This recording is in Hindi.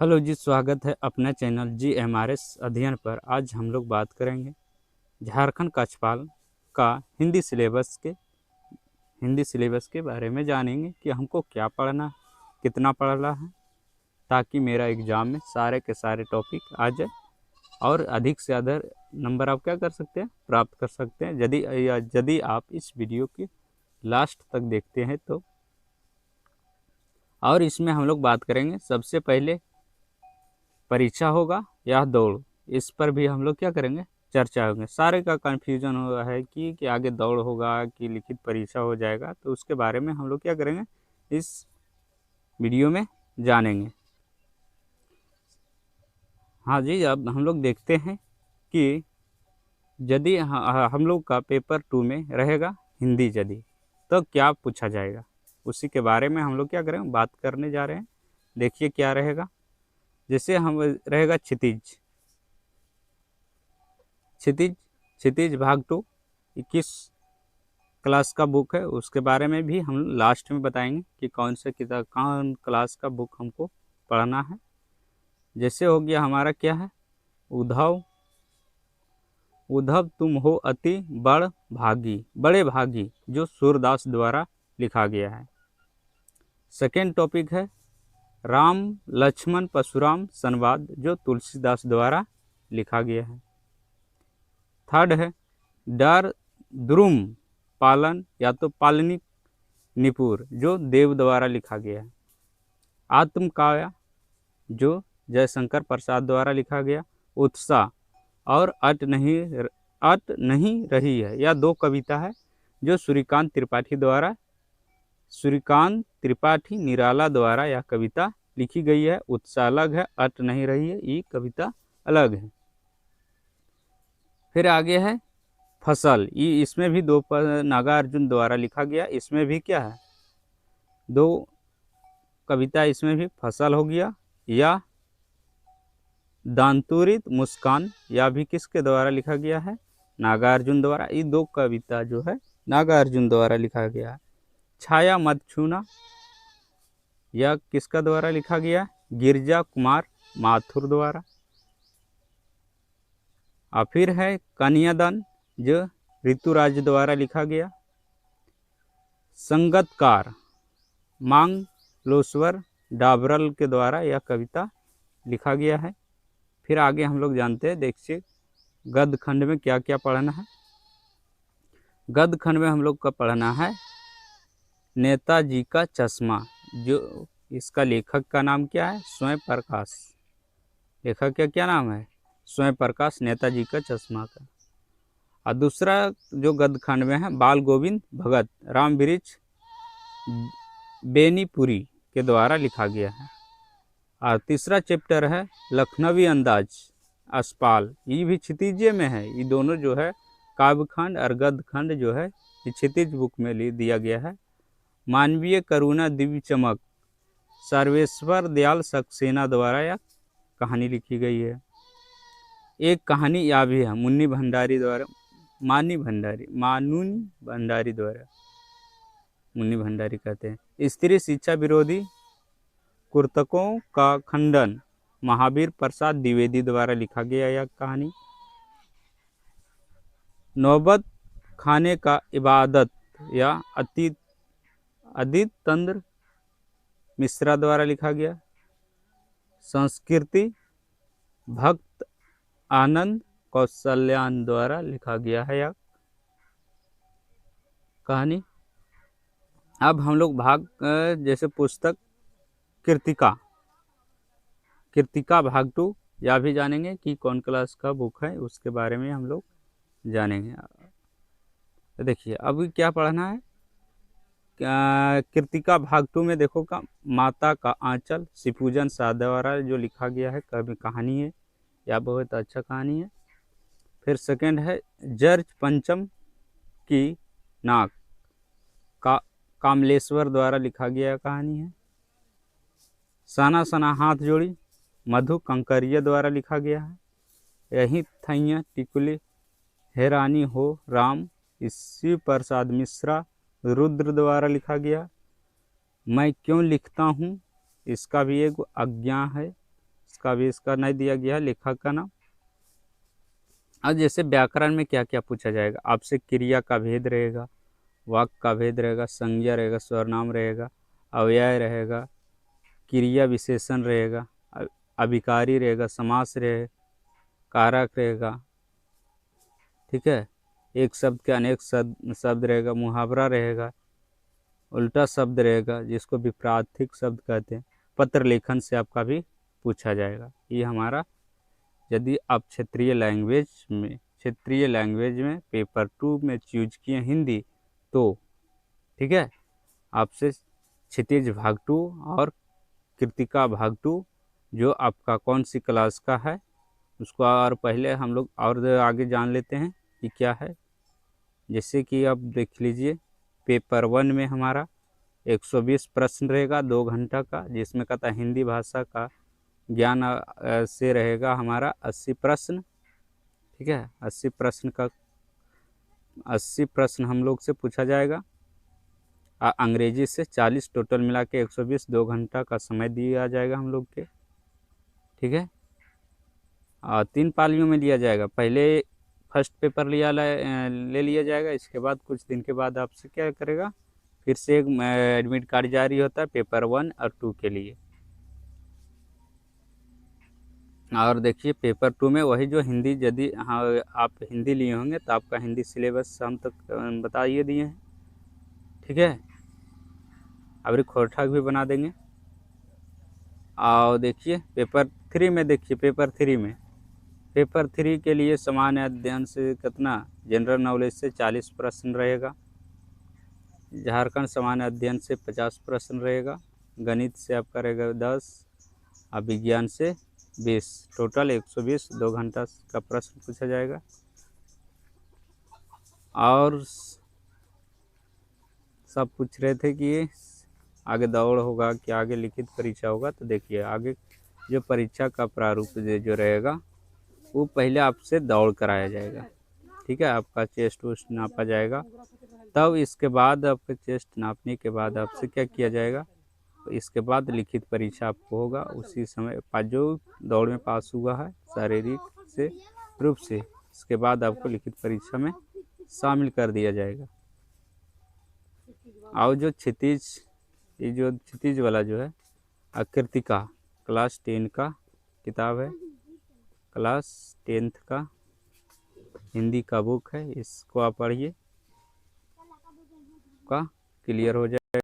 हेलो जी, स्वागत है अपने चैनल GMRS अध्ययन पर। आज हम लोग बात करेंगे झारखंड कक्षपाल का हिंदी सिलेबस के बारे में। जानेंगे कि हमको क्या पढ़ना है, कितना पढ़ना है, ताकि मेरा एग्ज़ाम में सारे के सारे टॉपिक आ जाए और अधिक से अधिक नंबर आप क्या कर सकते हैं, प्राप्त कर सकते हैं यदि आप इस वीडियो की लास्ट तक देखते हैं तो। और इसमें हम लोग बात करेंगे सबसे पहले परीक्षा होगा या दौड़, इस पर भी हम लोग क्या करेंगे, चर्चा होंगे। सारे का कन्फ्यूजन हुआ है कि आगे दौड़ होगा कि लिखित परीक्षा हो जाएगा, तो उसके बारे में हम लोग क्या करेंगे, इस वीडियो में जानेंगे। हाँ जी, अब हम लोग देखते हैं कि यदि हम लोग का पेपर 2 में रहेगा हिंदी, यदि तो क्या पूछा जाएगा, उसी के बारे में हम लोग क्या करेंगे, बात करने जा रहे हैं। देखिए क्या रहेगा। जैसे हम रहेगा क्षितिज क्षितिज क्षितिज भाग 2 21 क्लास का बुक है, उसके बारे में भी हम लास्ट में बताएंगे कि कौन क्लास का बुक हमको पढ़ना है। जैसे हो गया हमारा क्या है, उद्धव उद्धव तुम हो अति बड़े भागी, जो सूरदास द्वारा लिखा गया है। सेकेंड टॉपिक है राम लक्ष्मण परशुराम संवाद, जो तुलसीदास द्वारा लिखा गया है। थर्ड है डर द्रुम पालन या तो पालनी निपुर, जो देव द्वारा लिखा गया है। आत्मकाव्य, जो जयशंकर प्रसाद द्वारा लिखा गया। उत्साह और अट नहीं रही है, यह दो कविता है जो सूर्यकांत त्रिपाठी निराला द्वारा यह कविता लिखी गई है। उत्साह अलग है, अट नहीं रही है, ये कविता अलग है। फिर आगे है फसल, ये इसमें भी दो नागार्जुन द्वारा लिखा गया। इसमें भी क्या है, दो कविता इसमें भी फसल हो गया, या दांतुरित मुस्कान, या भी किसके द्वारा लिखा गया है, नागार्जुन द्वारा। ये दो कविता जो है नागार्जुन द्वारा लिखा गया है। छाया मत छूना, यह किसका द्वारा लिखा गया, गिरजा कुमार माथुर द्वारा। और फिर है कन्यादान, जो ऋतुराज द्वारा लिखा गया। संगतकार मांग लोस्वर डाबरल के द्वारा यह कविता लिखा गया है। फिर आगे हम लोग जानते हैं, देखिए गद्य खंड में क्या क्या पढ़ना है। गद्य खंड में हम लोग का पढ़ना है नेताजी का चश्मा, जो इसका लेखक का नाम क्या है, स्वयं प्रकाश। लेखक का क्या नाम है, स्वयं प्रकाश, नेताजी का चश्मा का। और दूसरा जो गद्य खंड में है बाल गोविंद भगत राम वृक्ष बेनीपुरी के द्वारा लिखा गया है। और तीसरा चैप्टर है लखनवी अंदाज असपाल, ये भी क्षितिज में है। ये दोनों जो है काव्य खंड और गद्य खंड जो है ये क्षितिज बुक में दिया गया है। मानवीय करुणा दिव्य चमक सर्वेश्वर दयाल सक्सेना द्वारा यह कहानी लिखी गई है। एक कहानी यह भी है मानूनी भंडारी द्वारा, मुन्नी भंडारी कहते हैं। स्त्री शिक्षा विरोधी कुर्तकों का खंडन महावीर प्रसाद द्विवेदी द्वारा लिखा गया यह कहानी। नौबत खाने का इबादत या अदित तंत्र मिश्रा द्वारा लिखा गया। संस्कृति भक्त आनंद कौशल्यान द्वारा लिखा गया है यह कहानी। अब हम लोग जैसे पुस्तक कृतिका भाग 2 या भी जानेंगे कि कौन क्लास का बुक है, उसके बारे में हम लोग जानेंगे। तो देखिए अब क्या पढ़ना है, कृतिका भाग 2 में देखो का माता का आंचल शिवपूजन शाह द्वारा जो लिखा गया है कहानी है, यह बहुत अच्छा कहानी है। फिर सेकंड है जर्ज पंचम की नाक कामलेश्वर द्वारा लिखा गया कहानी है। सना सना हाथ जोड़ी मधु कंकरिया द्वारा लिखा गया है। यही थैया टिकुली हैरानी हो राम शिव प्रसाद मिश्रा रुद्र द्वारा लिखा गया। मैं क्यों लिखता हूँ, इसका भी एक आज्ञा है का भी इसका नहीं दिया गया है लेखक का नाम। अब जैसे व्याकरण में क्या क्या पूछा जाएगा आपसे, क्रिया का भेद रहेगा, वाक्य का भेद रहेगा, संज्ञा रहेगा, सर्वनाम रहेगा, अव्यय रहेगा, क्रिया विशेषण रहेगा, अभिकारी रहेगा, समास रहेगा, कारक रहेगा, ठीक है, एक शब्द के अनेक शब्द रहेगा, मुहावरा रहेगा, उल्टा शब्द रहेगा जिसको विपरीत शब्द कहते हैं, पत्र लेखन से आपका भी पूछा जाएगा। ये हमारा, यदि आप क्षेत्रीय लैंग्वेज में पेपर 2 में चूज किए हिंदी तो ठीक है, आपसे क्षितिज भाग 2 और कृतिका भाग 2 जो आपका कौन सी क्लास का है उसको और पहले हम लोग और आगे जान लेते हैं कि क्या है। जैसे कि आप देख लीजिए पेपर 1 में हमारा 120 प्रश्न रहेगा 2 घंटा का, जिसमें कहता है हिंदी भाषा का ज्ञान से रहेगा हमारा 80 प्रश्न, ठीक है, 80 प्रश्न हम लोग से पूछा जाएगा। अंग्रेजी से 40, टोटल मिला के 120, 2 घंटा का समय दिया जाएगा हम लोग के, ठीक है। 3 पालियों में लिया जाएगा, पहले फर्स्ट पेपर ले लिया जाएगा, इसके बाद कुछ दिन के बाद आपसे क्या करेगा, फिर से एक एडमिट कार्ड जारी होता है पेपर 1 और 2 के लिए। और देखिए पेपर 2 में वही जो हिंदी, यदि हाँ आप हिंदी लिए होंगे तो आपका हिंदी सिलेबस हम तक बताइए दिए हैं, ठीक है, अब खोरठाक भी बना देंगे। और देखिए पेपर 3 में, देखिए पेपर 3 के लिए सामान्य अध्ययन से कितना, जनरल नॉलेज से 40 प्रश्न रहेगा, झारखंड सामान्य अध्ययन से 50 प्रश्न रहेगा, गणित से आपका रहेगा 10 और विज्ञान से 20, टोटल 120, 2 घंटा का प्रश्न पूछा जाएगा। और सब पूछ रहे थे कि आगे दौड़ होगा कि आगे लिखित परीक्षा होगा, तो देखिए आगे जो परीक्षा का प्रारूप जो रहेगा वो पहले आपसे दौड़ कराया जाएगा, ठीक है, आपका चेस्ट वेस्ट नापा जाएगा, तब इसके बाद आपके चेस्ट नापने के बाद आपसे क्या किया जाएगा, तो इसके बाद लिखित परीक्षा आपको होगा। उसी समय जो दौड़ में पास हुआ है शारीरिक से रूप से, इसके बाद आपको लिखित परीक्षा में शामिल कर दिया जाएगा। और जो क्षितिज वाला जो है कृतिका क्लास 10 का किताब है, क्लास 10th का हिंदी का बुक है, इसको आप पढ़िए, का क्लियर हो जाए।